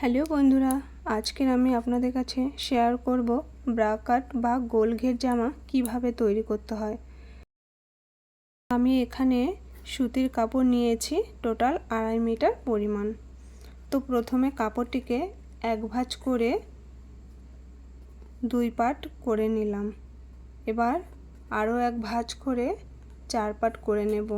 Hello বন্ধুরা, আজকের আমি আপনাদের কাছে শেয়ার করব ব্রা কাট বা গোল ঘের জামা কিভাবে তৈরি করতে হয়। আমি এখানে সুতির কাপড় নিয়েছি টোটাল 2.5 মিটার পরিমাণ। তো প্রথমে কাপড়টিকে এক ভাঁজ করে 2 পার্ট করে নিলাম। এবার আরও এক ভাঁজ করে 4 পার্ট করে নেব।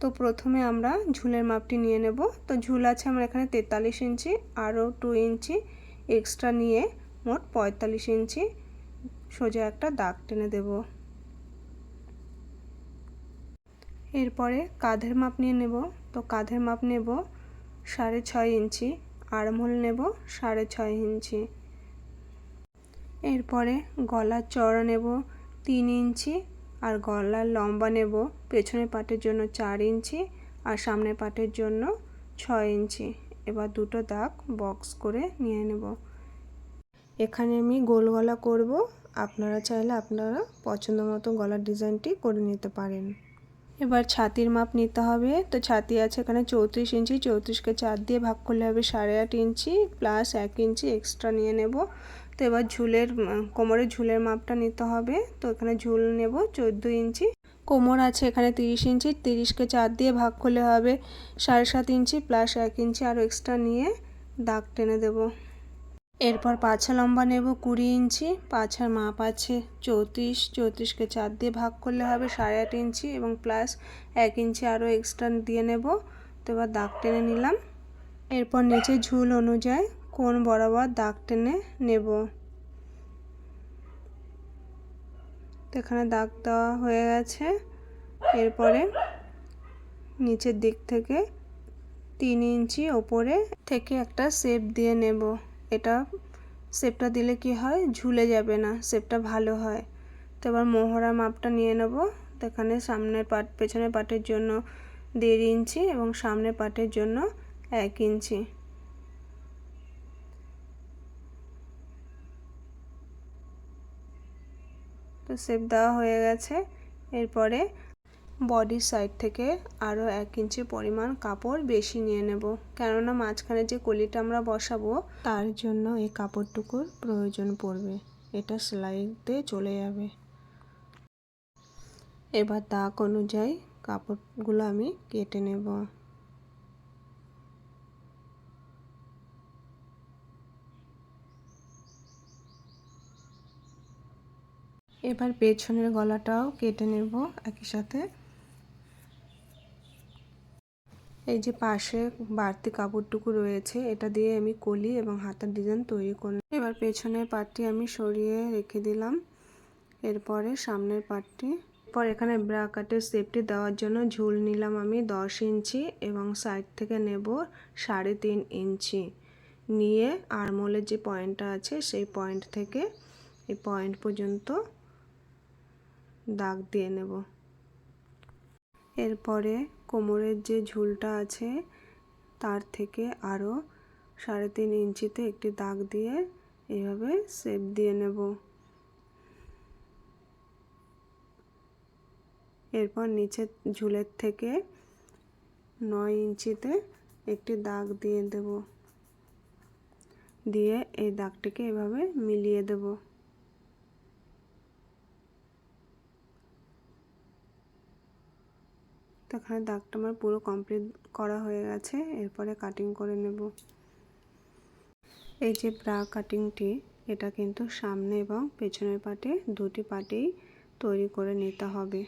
তো প্রথমে আমরা ঝুলের মাপটি নিয়ে নেব। তো ঝুল আছে আমার এখানে 43 ইঞ্চি, আরও 2 ইঞ্চি এক্সট্রা নিয়ে মোট 45 ইঞ্চি সোজা একটা দাগ টেনে দেব। এরপরে কাঁধের মাপ নিয়ে নেব। তো কাঁধের মাপ নেব 6.5 ইঞ্চি, আর্মহোল নেব 6.5 ইঞ্চি। এরপরে গলার চওড়া নেব 3 ইঞ্চি, আর গলার লম্বা নেব পেছনের পাটের জন্য 4 ইঞ্চি আর সামনের পাটের জন্য 6 ইঞ্চি। এবার দুটো দাগ বক্স করে নিয়ে নেব। এখানে আমি গোল গলা করব, আপনারা চাইলে আপনারা পছন্দ মতো গলার ডিজাইনটি করে নিতে পারেন। এবার ছাতির মাপ নিতে হবে। তো ছাতি আছে এখানে 34 ইঞ্চি, 34কে 4 দিয়ে ভাগ করলে হবে 8.5 ইঞ্চি প্লাস 1 ইঞ্চি এক্সট্রা নিয়ে নেব। তো এবার কোমরের ঝুলের মাপটা নিতে হবে। তো এখানে ঝুল নেব 14 ইঞ্চি। কোমর আছে এখানে 30 ইঞ্চি, 30কে 4 দিয়ে ভাগ করলে হবে 7.5 ইঞ্চি প্লাস 1 ইঞ্চি আরও এক্সট্রা নিয়ে দাগ টেনে দেব। এরপর পাছা লম্বা নেব 20 ইঞ্চি, পাছার মাপ আছে 34, 34কে 4 দিয়ে ভাগ করলে হবে 8.5 ইঞ্চি এবং প্লাস 1 ইঞ্চি আরও এক্সট্রা দিয়ে নেব। তো এবার দাগ টেনে নিলাম। এরপর নিচে ঝুল অনুযায়ী কোণ বরাবর দাগ টেনে নেব। তো এখানে দাগ দেওয়া হয়ে গেছে। এরপরে নিচের দিক থেকে 3 ইঞ্চি ওপরে থেকে একটা শেপ দিয়ে নেব। এটা শেপটা দিলে কি হয়, ঝুলে যাবে না, শেপটা ভালো হয়। তো এবার মোহরার মাপটা নিয়ে নেব। তো এখানে সামনের পাট পেছনের পাটের জন্য 1.5 ইঞ্চি এবং সামনের পাটের জন্য 1 ইঞ্চি। তো শেপ দেওয়া হয়ে গেছে। এরপরে বডির সাইড থেকে আরও 1 ইঞ্চি পরিমাণ কাপড় বেশি নিয়ে নেব, কেননা মাঝখানে যে কলিটা আমরা বসাবো তার জন্য এই কাপড়টুকুর প্রয়োজন পড়বে, এটা সেলাইতে চলে যাবে। এবার দাগ অনুযায়ী কাপড়গুলো আমি কেটে নেব। এবার পেছনের গলাটাও কেটে নেব একই সাথে। এই যে পাশে বাড়তি কাপড়টুকু রয়েছে এটা দিয়ে আমি কলি এবং হাতার ডিজাইন তৈরি করব। এবার পেছনের পাটটি আমি সরিয়ে রেখে দিলাম। এরপরে সামনের পাটটি, এখানে ব্রা কাটের শেপটি দেওয়ার জন্য ঝুল নিলাম আমি 10 ইঞ্চি এবং সাইড থেকে নেব 3.5 ইঞ্চি নিয়ে আর্মহোলের যে পয়েন্টটা আছে সেই পয়েন্ট থেকে এই পয়েন্ট পর্যন্ত দাগ দিয়ে নেব। এরপরে কোমরের যে ঝুলটা আছে তার থেকে আরও 3.5 ইঞ্চিতে একটি দাগ দিয়ে এইভাবে শেপ দিয়ে নেব। এরপর নিচের ঝুলের থেকে 9 ইঞ্চিতে একটি দাগ দিয়ে দেব, দিয়ে এই দাগটিকে এভাবে মিলিয়ে দেব। তো এখানে দাগটা আমার পুরো কমপ্লিট করা হয়ে গেছে। এরপরে কাটিং করে নেব। এই যে ব্রা কাটিংটি, এটা কিন্তু সামনে এবং পেছনের পাটে দুটি পাটেই তৈরি করে নিতে হবে।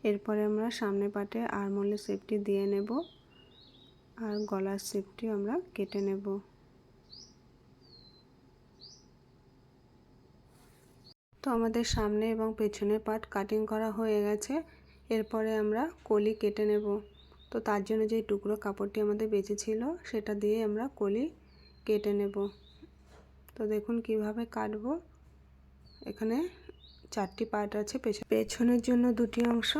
এরপরে আমরা সামনের পাটে আর্মহোলের শেপটি দিয়ে নেব আর গলার শেপটি আমরা কেটে নেব। তো আমাদের সামনে এবং পেছনের পাট কাটিং করা হয়ে গেছে। এরপরে আমরা কলি কেটে নেব। তো তার জন্য যে টুকরো কাপড়টি আমাদের বেঁচে ছিল সেটা দিয়ে আমরা কলি কেটে নেব। তো দেখুন কিভাবে কাটবো। এখানে 4টি পার্ট আছে, পেছনের জন্য 2টি অংশ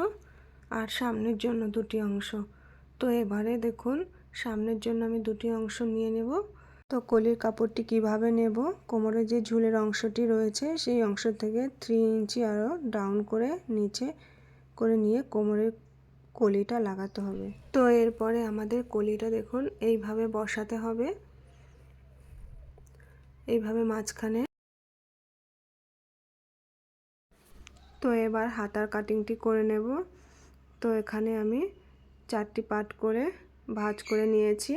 আর সামনের জন্য 2টি অংশ। তো এবারে দেখুন সামনের জন্য আমি 2টি অংশ নিয়ে নেব। তো কলির কাপড়টি কিভাবে নেব, কোমরের যে ঝুলের অংশটি রয়েছে সেই অংশ থেকে 3 ইঞ্চি আরও ডাউন করে নিচে করে নিয়ে কোমরের কলিটা লাগাতে হবে। তো এরপরে আমাদের কলিটা দেখুন এইভাবে বসাতে হবে, এইভাবে মাঝখানে। তো এবার হাতার কাটিংটি করে নেব। তো এখানে আমি 4টি পার্ট করে ভাঁজ করে নিয়েছি।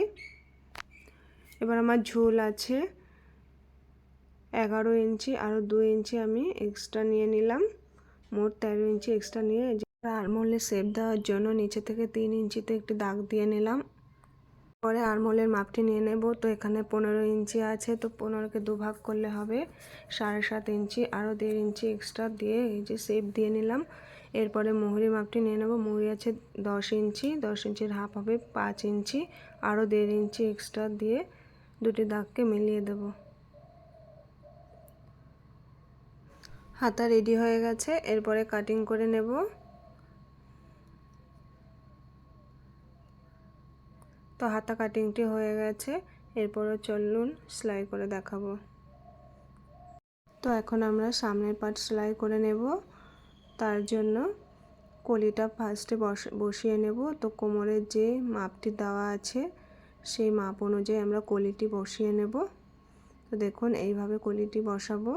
এবার আমার ঝুল আছে 11 ইঞ্চি, আরও 2 ইঞ্চি আমি এক্সট্রা নিয়ে নিলাম, মোট 13 ইঞ্চি এক্সট্রা নিয়ে আরমোলে শেপ দেওয়ার জন্য নিচে থেকে 3 ইঞ্চিতে একটি দাগ দিয়ে নিলাম। পরে আরমোলের মাপটি নিয়ে নেব। তো এখানে 15 ইঞ্চি আছে, তো 15কে 2 ভাগ করলে হবে 7.5 ইঞ্চি, আরও 1.5 ইঞ্চি এক্সট্রা দিয়ে এই যে শেপ দিয়ে নিলাম। এরপরে মুহুরি মাপটি নিয়ে নেব। মুহুরি আছে 10 ইঞ্চি, 10 ইঞ্চির হাফ হবে 5 ইঞ্চি, আরও 1.5 ইঞ্চি এক্সট্রা দিয়ে দুটি দাগকে মিলিয়ে দেব। হাতা রেডি হয়ে গেছে, এরপরে কাটিং করে নেব। তো হাতা কাটিংটি হয়ে গেছে, এরপরে চলুন সেলাই করে দেখাবো। তো এখন আমরা সামনের পার্ট সেলাই করে নেব। তার জন্য কলিটা ফার্স্টে বসিয়ে নেব। তো কোমরের যে মাপটি দেওয়া আছে সেই মাপ অনুযায়ী আমরা কলিটি বসিয়ে নেব। তো দেখুন এইভাবে কলিটি বসাবো,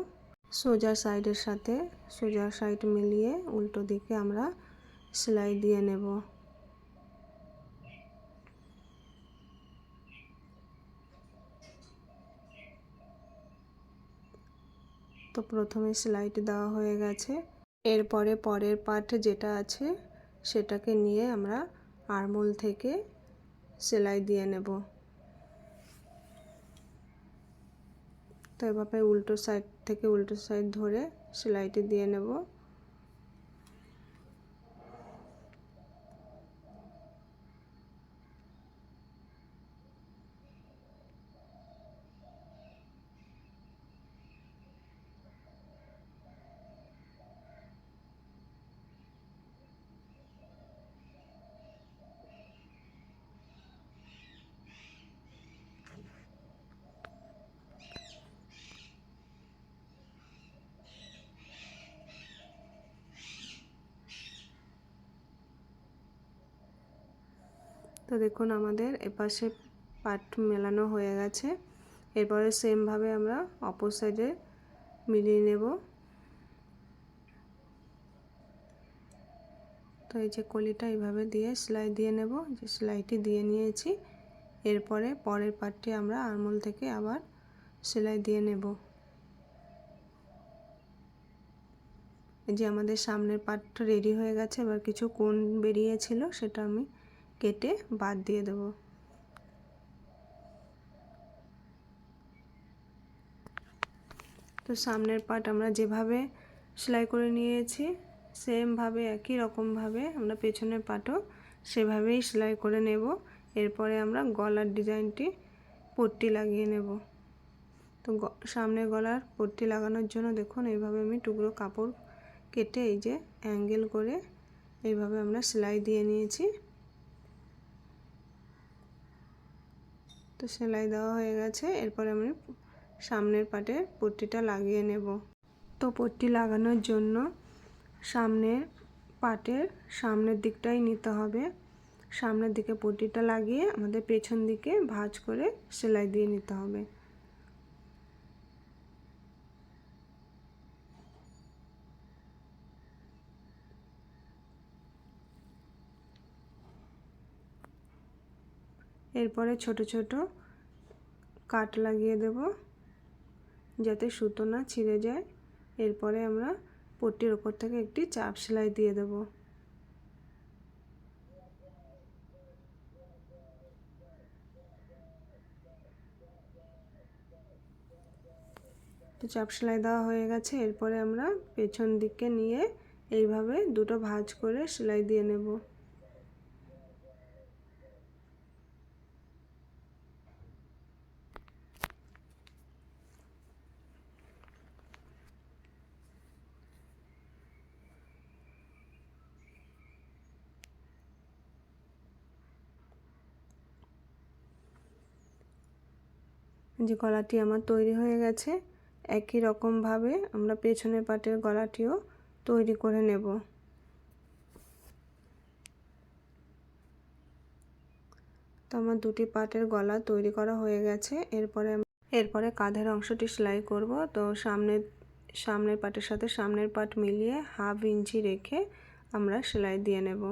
সোজা সাইডের সাথে সোজা সাইড মিলিয়ে উল্টো দিকে আমরা সেলাই দিয়ে নেব। তো প্রথমে সেলাইটি দেওয়া হয়ে গেছে, এরপরে পরের পার্ট যেটা আছে সেটাকে নিয়ে আমরা আরমোল থেকে সেলাই দিয়ে নেব। তো এভাবে উল্টো সাইড থেকে উল্টো সাইড ধরে সেলাইটি দিয়ে নেব। তো দেখুন আমাদের এপাশে পার্ট মেলানো হয়ে গেছে, এরপরে সেম ভাবে আমরা অপর সাইডে মিলিয়ে নেব। তো এই যে কলিটা এইভাবে দিয়ে সেলাই দিয়ে নেব, যে সেলাইটি দিয়ে নিয়েছি। এরপরে পরের পার্টটি আমরা আরমোল থেকে আবার সেলাই দিয়ে নেব। এই যে আমাদের সামনের পার্টটা রেডি হয়ে গেছে, এবার কিছু কোণ বেরিয়েছিল সেটা আমি কেটে বাদ দিয়ে দেব। তো সামনের পার্ট আমরা যেভাবে সেলাই করে নিয়েছি সেম ভাবে একই রকম ভাবে আমরা পেছনের পার্টও সেভাবেই সেলাই করে নেব। এরপরে আমরা গলার ডিজাইনটি পট্টি লাগিয়ে নেব। তো সামনের গলার পট্টি লাগানোর জন্য দেখুন এইভাবে আমি টুকরো কাপড় কেটে এই যে অ্যাঙ্গেল করে এইভাবে আমরা সেলাই দিয়ে নিয়েছি। তো সেলাই দেওয়া হয়ে গেছে, এরপরে আমি সামনের পাটে পট্টিটা লাগিয়ে নেব। তো পট্টি লাগানোর জন্য সামনের পাটের সামনের দিকটাই নিতে হবে, সামনের দিকে পট্টিটা লাগিয়ে আমাদের পেছন দিকে ভাঁজ করে সেলাই দিয়ে নিতে হবে। এরপরে ছোট ছোট কাট লাগিয়ে দেব যাতে সুতো না ছিঁড়ে যায়। এরপরে আমরা পট্টির ওপর থেকে একটি চাপ সেলাই দিয়ে দেব। তো চাপ সেলাই দেওয়া হয়ে গেছে, এরপরে আমরা পেছন দিকে নিয়ে এইভাবে দুটো ভাঁজ করে সেলাই দিয়ে নেব। যে গলাটি আমার তৈরি হয়ে গেছে, একই রকম ভাবে আমরা পেছনের পাটের গলাটিও তৈরি করে নেব। তো আমার দুটি পাটের গলা তৈরি করা হয়ে গেছে। এরপরে কাঁধের অংশটি সেলাই করব। তো সামনের পাটের সাথে সামনের পাট মিলিয়ে 1/2 ইঞ্চি রেখে আমরা সেলাই দিয়ে নেব।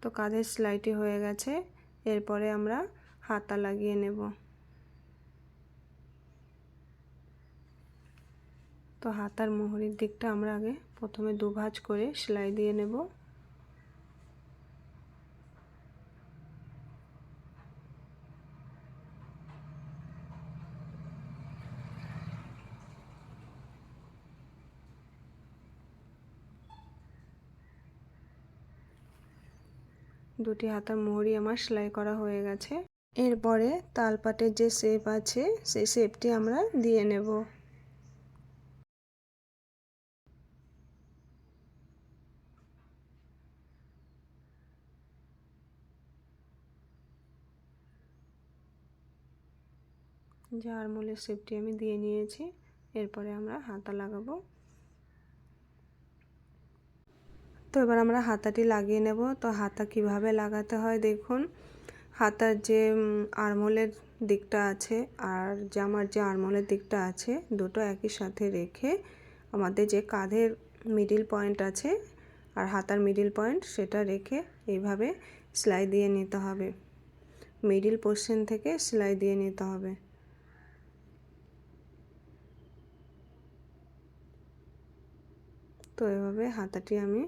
তো কাঁধের সেলাইটি হয়ে গেছে। এরপরে আমরা হাতা লাগিয়ে নেব। তো হাতার মোহরের দিকটা আমরা আগে প্রথমে দুভাঁজ করে সেলাই দিয়ে নেব। দুটি হাতার মোহরই আমার সেলাই করা হয়ে গেছে। এরপরে তালপাটের যে শেপ আছে সেই শেপটি আমরা দিয়ে নেব। যে আরমোলের শেপটি আমি দিয়ে নিয়েছি। এরপরে আমরা হাতা লাগাবো। তো এবার আমরা হাতাটি লাগিয়ে নেব। তো হাতা কিভাবে লাগাতে হয় দেখুন। হাতার যে আরমোলের দিকটা আছে আর জামার যে আরমোলের দিকটা আছে দুটো একই সাথে রেখে আমাদের যে কাঁধের মিডিল পয়েন্ট আছে আর হাতার মিডিল পয়েন্ট সেটা রেখে এইভাবে সেলাই দিয়ে নিতে হবে। মিডিল পোরশন থেকে সেলাই দিয়ে নিতে হবে। তো এভাবে হাতাটি আমি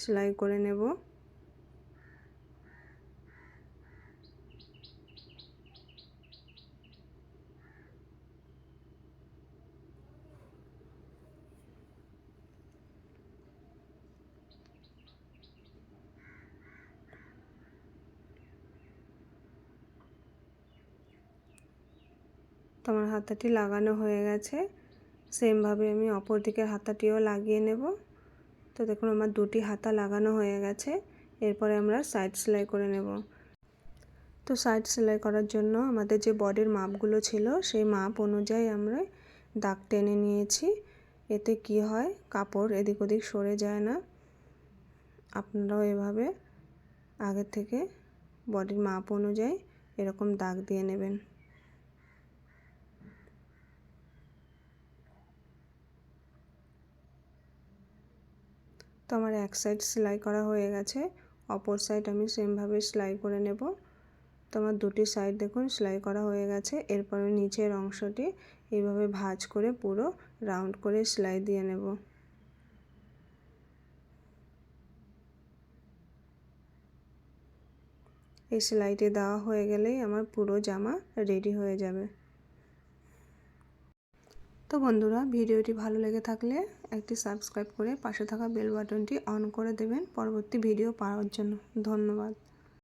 সেলাই করে নেব। তো আমার হাতাটি লাগানো হয়ে গেছে। সেমভাবে আমি অপর দিকের হাতাটিও লাগিয়ে নেব। তো দেখুন আমার দুটি হাতা লাগানো হয়ে গেছে। এরপরে আমরা সাইড সেলাই করে নেব। তো সাইড সেলাই করার জন্য আমাদের যে বডির মাপগুলো ছিল সেই মাপ অনুযায়ী আমরা দাগ টেনে নিয়েছি। এতে কি হয় কাপড় এদিক ওদিক সরে যায় না। আপনারাও এভাবে আগে থেকে বডির মাপ অনুযায়ী এরকম দাগ দিয়ে নেবেন। তো আমার এক সাইড সেলাই করা হয়ে গেছে। অপর সাইড আমি সেমভাবে সেলাই করে নেব। তো আমার দুটি সাইড দেখুন সেলাই করা হয়ে গেছে। এরপরে নিচের অংশটি এইভাবে ভাঁজ করে পুরো রাউন্ড করে সেলাই দিয়ে নেব। এই সেলাইটি দেওয়া হয়ে গেলেই আমার পুরো জামা রেডি হয়ে যাবে। তো বন্ধুরা ভিডিওটি ভালো লেগে থাকলে একটি সাবস্ক্রাইব করে পাশে থাকা বেল বাটনটি অন করে দেবেন পরবর্তী ভিডিও পাওয়ার জন্য। ধন্যবাদ।